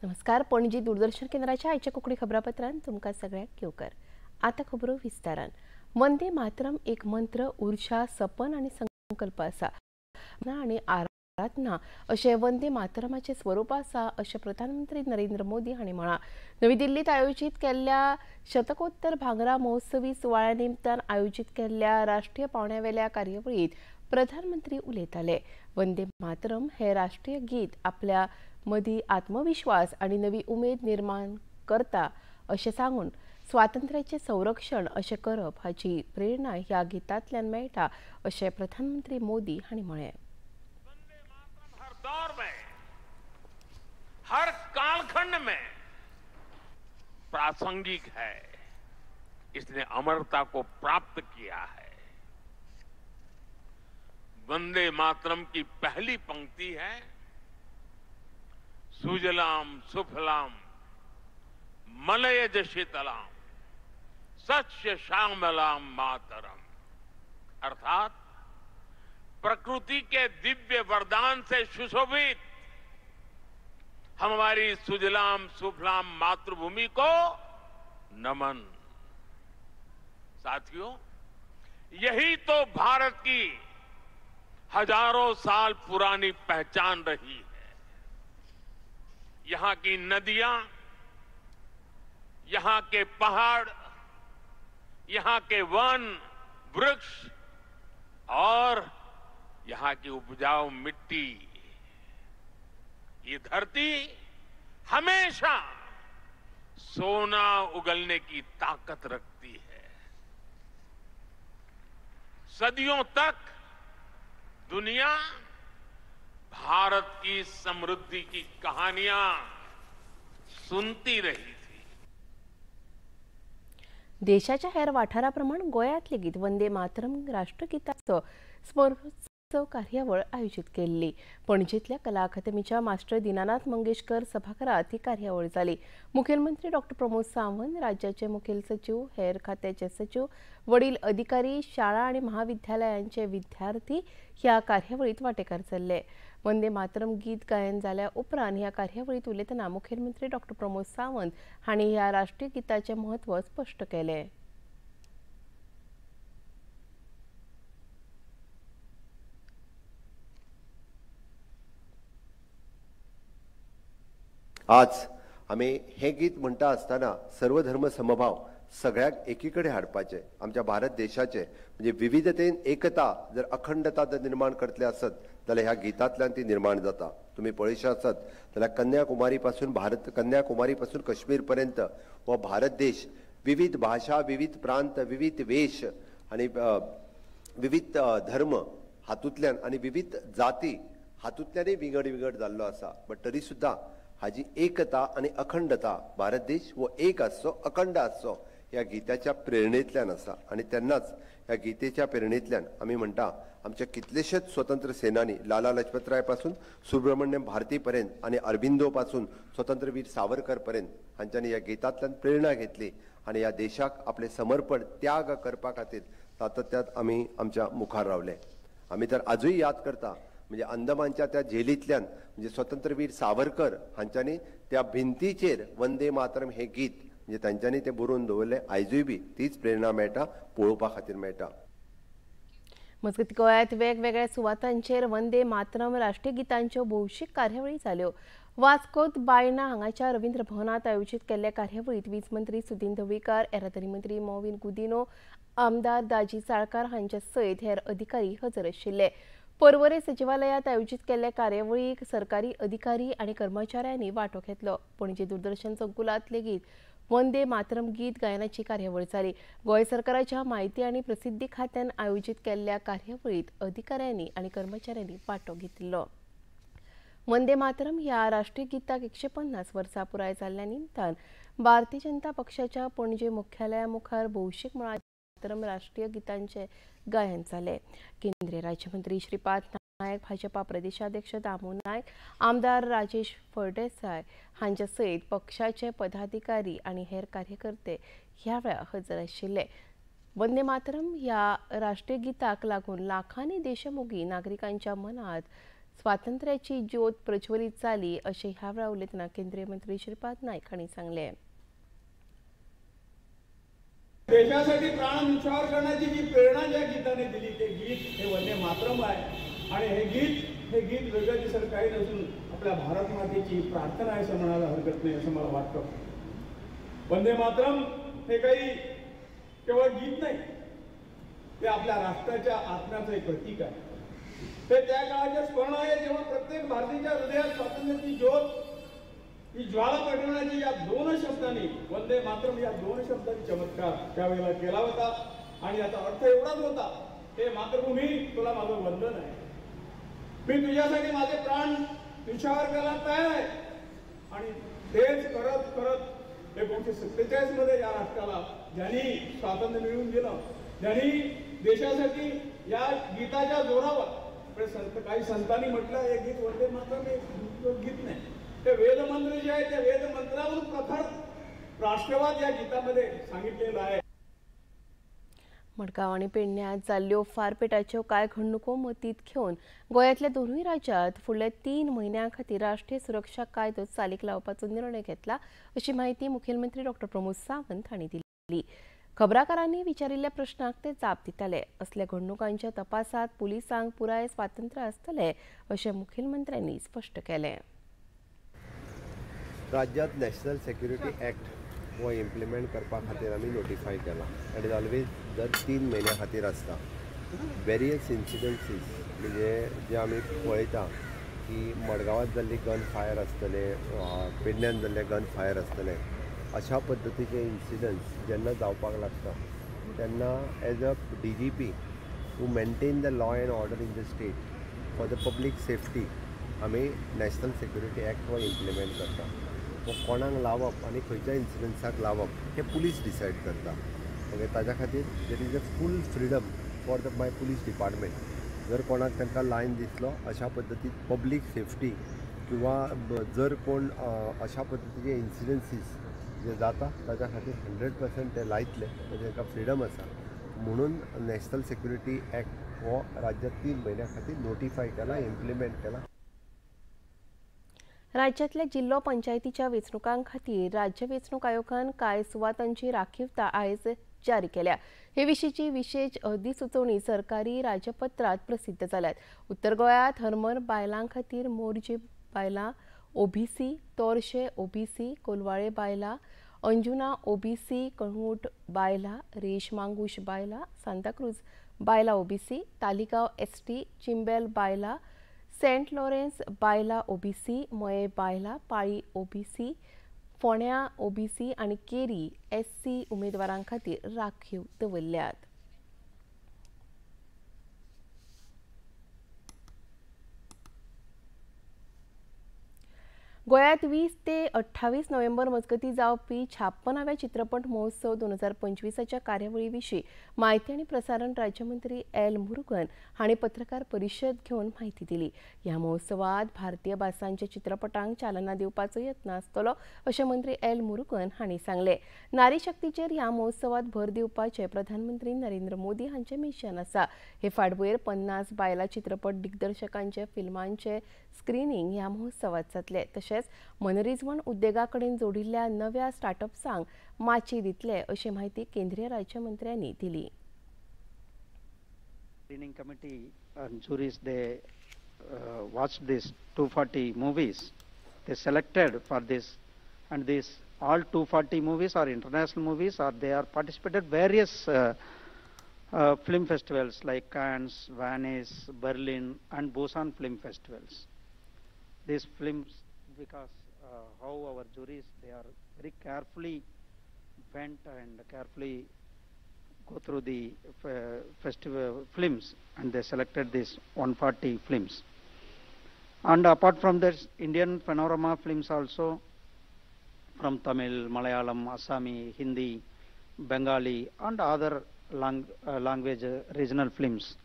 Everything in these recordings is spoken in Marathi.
नमस्कार. पणजी दूरदर्शन केंद्राच्या आजच्या कोकणी खबरापत्रांत तुमका सगळ्यांक येवकार. आता खबरो विस्तारान. वंदे मातरम एक मंत्र, ऊर्जा, सपन आणि संकल्प आसा आणि आराधना अशें वंदे मातरमाचे स्वरूप आसा अशें प्रधानमंत्री नरेंद्र मोदी हांणी म्हळां. नवी दिल्लीत आयोजित केल्ल्या शतकोत्तर भांगरा महोत्सवी सुवाळ्या निमतान आयोजित केल्ल्या राष्ट्रीय पावंड्यावेल्या कार्यावळींत प्रधानमंत्री उलयताले. वंदे मातरम हे राष्ट्रीय गीत आपल्या मदीं आत्मविश्वास आणि नवी उमेद निर्माण करता अशें सांगून स्वातंत्र्याचे संरक्षण अशें करप हाची प्रेरणा ह्या गितांतल्यान मेळटा अशें प्रधानमंत्री मोदी हांणी म्हळें. हर दौर में, हर कालखंड में प्रासंगिक है. इसने अमरता को प्राप्त किया है. वंदे मातरम की पहली पंक्ति है, सुजलाम सुफलाम मलयज शीतलाम सस्य श्यामलाम मातरम. अर्थात प्रकृति के दिव्य वरदान से सुशोभित हमारी सुजलाम सुफलाम मातृभूमि को नमन. साथियों, यही तो भारत की हजारों साल पुरानी पहचान रही है. यहाँ की नदियां, यहाँ के पहाड़, यहाँ के वन, वृक्ष और यहाँ की उपजाऊ मिट्टी, ये धरती हमेशा सोना उगलने की ताकत रखती है. सदियों तक दुनिया भारत की समृद्धि की कहानियां सुनती रही थी. देशाच्या हेर वाठाराप्रमाण गोंयांत लेगीत वंदे मातरम राष्ट्रगीताचो स्मरणोत्सव कार्यावळ आयोजीत केल्ली. पणजेंतल्या कला अकादमीच्या मास्टर दिनानाथ मंगेशकर सभाघरांत ही कार्यावळ जाली. मुखेलमंत्री डॉ. प्रमोद सावंत, राज्याचे मुखेल सचिव, हेर खात्याचे सचिव, वडील अधिकारी, शाळा आणि महाविद्यालयांचे विद्यार्थी ह्या कार्यावळीत वांटेकार जाल्ले. वंदे मातरम गीत गायन जाल्या उपरांत ह्या कार्यावळीत उलयतना मुखेलमंत्री डॉ. प्रमोद सावंत हांणी ह्या राष्ट्रीय गीताचें म्हत्व स्पश्ट केलें. आज आम्ही हे गीत म्हणता असताना सर्व धर्म समभाव सगळ्याक एकीकडे हाडपाचे. आमच्या भारत देशाचे म्हणजे विविधतेन एकता जर अखंडता जर निर्माण करतले असत जाल्यार ह्या गीतांतल्यान ती निर्माण जाता. तुम्ही पळयशे आसत जाल्यार कन्याकुमारी पासून काश्मीर पर्यंत हो भारत देश विविध भाषा, विविध प्रांत, विविध वेश आणि विविध धर्म हातूंतल्यान आणि विविध जाती हातूंतल्यानय विंगड जाल्लो आसा. बट तरी सुद्धा हाजी एकता आणि अखंडता भारत देश वो एक आसचो, अखंड आसचो ह्या गीताच्या प्रेरणेंतल्यान आसा. आणि तेन्नाच ह्या गीतेच्या प्रेरणेंतल्यान आमी म्हणटा आमचे कितलेशेच स्वतंत्र सेनानी लाला लजपतराय पासून सुब्रमण्यम भारती पर्यंत आणि अरबिंदो पासून स्वतंत्रवीर सावरकर पर्यंत हांच्यांनी ह्या गीतांतल्यान प्रेरणा घेतली आणि ह्या देशाक आपले समर्पण त्याग करपा खातीर सातत्यात आमी आमच्या मुखार रावले. आमी तर आजूय याद करता म्हणजे अंदमानच्या त्या जेलींतल्यान म्हणजे स्वतंत्रवीर सावरकर हांच्यांनी त्या भिंतीचेर वंदे मातरम हे गीत म्हणजे तांच्यांनी ते बरोवन दवरले. आयजूय बी तीच प्रेरणा मेळटा, पळोवपा खातीर मेळटा. मजगतीं गोंयांत वेगवेगळ्या सुवातांचेर वंदे मातरम राष्ट्रीय गितांच्यो भौशीक कार्यावळी जाल्यो. वास्कोत बायणा हांगाच्या रवींद्र भवनात आयोजीत केल्ल्या कार्यावळीत वीज मंत्री सुदीन ढवळीकार, येरादारी मंत्री मोविन गुदिनो, आमदार दाजी साळकार हांचे सयत हेर अधिकारी हजर आशिल्ले. पर्वरे सचिवालयात आयोजित केल्ल्या कार्यावळीक सरकारी अधिकारी आणि कर्मचाऱ्यांनी वांटो घेतलो. पणजी दूरदर्शन संकुलात लेगीत वंदे मातरम गीत गायनाची कार्यावळ जाली. गोंय सरकाराच्या माहिती आणि प्रसिद्धी खात्यान आयोजित केल्ल्या कार्यावळीत अधिकाऱ्यांनी आणि कर्मचाऱ्यांनी वांटो घेतिल्लो. वंदे मातरम ह्या राष्ट्रीय गीताक 150 वर्सां पुराय जाल्ल्या निमतान भारतीय जनता पक्षाच्या पणजे मुख्यालया मुखार भौशीक मळार मातरम राष्ट्रीय गीतांचे गायन जाले. केंद्रीय राज्यमंत्री श्रीपाद नायक, भाजपा प्रदेशाध्यक्ष दामू नायक, आमदार राजेश फळदेसाय हांचे सयत पक्षाचे पदाधिकारी आणि हेर कार्यकर्ते ह्या वेळार हजर आशिल्ले. वंदे मातरम ह्या राष्ट्रीय गीताक लागून लाखांनी देशमोगी नागरिकांच्या मनात स्वातंत्र्याची ज्योत प्रज्वलित जाली अशें ह्या वेळार उलयतना केंद्रीय मंत्री श्रीपाद नायक हांणी सांगलें. देशासाठी प्राण निछावर करण्याची जी प्रेरणा ज्या गीताने दिली ते गीत हे वंदे मातरम आहे आणि हे गीत वेगळं दिसत काही नसून आपल्या भारत मातेची प्रार्थना आहे असं म्हणायला हरकत नाही असं मला वाटतं. वंदे मातरम हे काही केवळ गीत नाही, ते आपल्या राष्ट्राच्या आत्म्याचं एक प्रतीक आहे. ते त्या काळाचे स्मरण आहे जेव्हा प्रत्येक भारतीच्या हृदयात स्वातंत्र्याची ज्योत ही ज्वाला पेटवण्याची या दोन शब्दांनी वंदे मातरम या दोन शब्दांनी चमत्कार त्यावेळेला केला होता. आणि याचा अर्थ एवढाच होता, हे मातृभूमी तुला माझं वंदन आहे, मी तुझ्यासाठी माझे प्राण निछावर करायला तयार आहे. आणि तेच करत करत 1947 मध्ये या राष्ट्राला ज्यांनी स्वातंत्र्य मिळवून दिलं, ज्यांनी देशासाठी या गीताच्या जोरावर काही संतांनी म्हटलं हे गीत वंदे मातरम हे गीत नाही, ते वेदमंत्र जे आहे त्या वेदमंत्रावरून प्रखर राष्ट्रवाद या गीतामध्ये सांगितलेलं आहे. मडगांव आनी पेडण्यात जाल्ल्यो फारपेटाच्यो कांय घडणुको मतींत घेवन गोंयांतल्या दोनूय राज्यांत फुडल्या 3 म्हयन्यां खातीर राष्ट्रीय सुरक्षा कायदो चालीक लावपाचो निर्णय घेतला अशी माहिती मुखेलमंत्री डॉ. प्रमोद सावंत हांणी दिली. खबराकारांनी विचारिल्ल्या प्रश्नाक ते जाप दिताले. असल्या घडणुकांच्या तपासात पुलिसांक पुराय स्वातंत्र्य आसतलें अशें मुखेलमंत्र्यांनी स्पश्ट केलें. राज्यात नॅशनल सेक्युरिटी ॲक्ट हो इम्प्लिमेंट करपा खातीर आमी नोटिफाय केला. इट इज ऑलवेज दर 3 म्हयन्या खातीर आसता. वेरियस इन्सिडंसीस म्हणजे जे आमी पळयता की मडगांवांत जाल्ली गन फायर आसतले, पेडण्यान जाल्ले गन फायर आसतले, अशा पद्दतीचे इन्सिडंट्स जेन्ना जावपाक लागता तेन्ना as a DGP to maintain the law and order in the state for the public safety आमी नॅशनल सेक्युरिटी ॲक्ट हो इम्प्लिमेंट करता. वो कोणाक लावप आनी खंयच्या इन्सिडंट्साक लावप हे पुलीस डिसायड करता. ओके, ताज्या खातीर there is a full freedom for the my police department. जर कोणाक तांकां लायन दिसलो अशा पद्दतीन पब्लीक सेफ्टी किंवा जर कोण अशा पद्दतीचे इन्सिडंसीस जे जाता ताज्या खातीर 100% ते लायतले, तांकां फ्रिडम आसा. म्हणून नॅशनल सेक्युरिटी ॲक्ट हो राज्यात 3 म्हयन्या खातीर नोटिफाय केला, इम्प्लिमेंट केला. राज्यातल्या जिल्लो पंचायतीच्या वेंचणुकां खातीर राज्य वेंचणूक आयोगान कांय सुवातांची राखीवता आयज जारी केल्या. हे विशींची विशेष अधिसुचोवणी सरकारी राजपत्रांत प्रसिद्ध जाल्यात. उत्तर गोंयांत हरमर बायलां खातीर मोरजी बायलां OBC, तोरशे OBC, कोलवाळे बायलां, अंजुना OBC, कणूट बायलां, रेश मांगूश बायलां, सांताक्रूज बायलां OBC, तालिगांव ST, चिंबेल बायलां, सेंट लॉरेन्स बायलां OBC, मये बायलां, पाळी OBC, फोंड्यां OBC आनी केरी SC उमेदवारां खातीर राखीव दवरल्यात. गोंयांत 20 ते 28 नोव्हेंबर मजगतीं जावपी 56व्या चित्रपट महोत्सव 2025च्या कार्यावळी विशीं माहिती आनी प्रसारण राज्यमंत्री एल मुरुगन हांणी पत्रकार परिशद घेवन म्हायती दिली. ह्या महोत्सवात भारतीय भासांच्या चित्रपटांक चालना दिवपाचो यत्न आसतलो अशें मंत्री एल मुरुगन हांणी सांगलें. नारी शक्तीचेर ह्या महोत्सवात भर दिवपाचें प्रधानमंत्री नरेंद्र मोदी हांचें मिशन आसा. हे फाटभुंयेर 50 बायलां चित्रपट दिग्दर्शकांचे फिल्मांचे स्क्रीनिंग ह्या महोत्सवात जातले. तशेंच मनरिजवण उद्देगा कडेन जोडिल्ल्या नव्या स्टार्टअप्सांक माची दितले अशी माहिती केंद्रीय राज्यमंत्र्यांनी दिली. Screening committee and juries, they watched these 240 movies. They selected for this, and these all 240 movies are international movies, or they are participated various film festivals like Cannes, Venice, Berlin, and Busan film festivals. These films, because how our juries, they are very carefully went and carefully go through the festival films, and they selected these 140 films. And apart from this, Indian panorama films also, from Tamil, Malayalam, Assami, Hindi, Bengali, and other language regional films,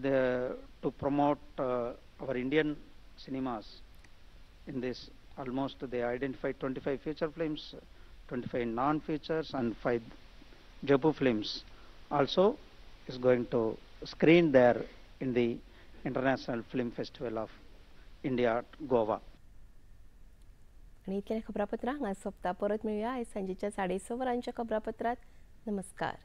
to promote our Indian cinemas. In this, almost they identified 25 feature films, 25 non-features, and 5 Jaipur films also is going to screen there in the International Film Festival of India, Goa. आणि इतल्या खबरापत्रां हांगा सोंपता. परत मेळुया आयज सांजेच्या 6:30 वरांच्या खबरापत्रांत. नमस्कार.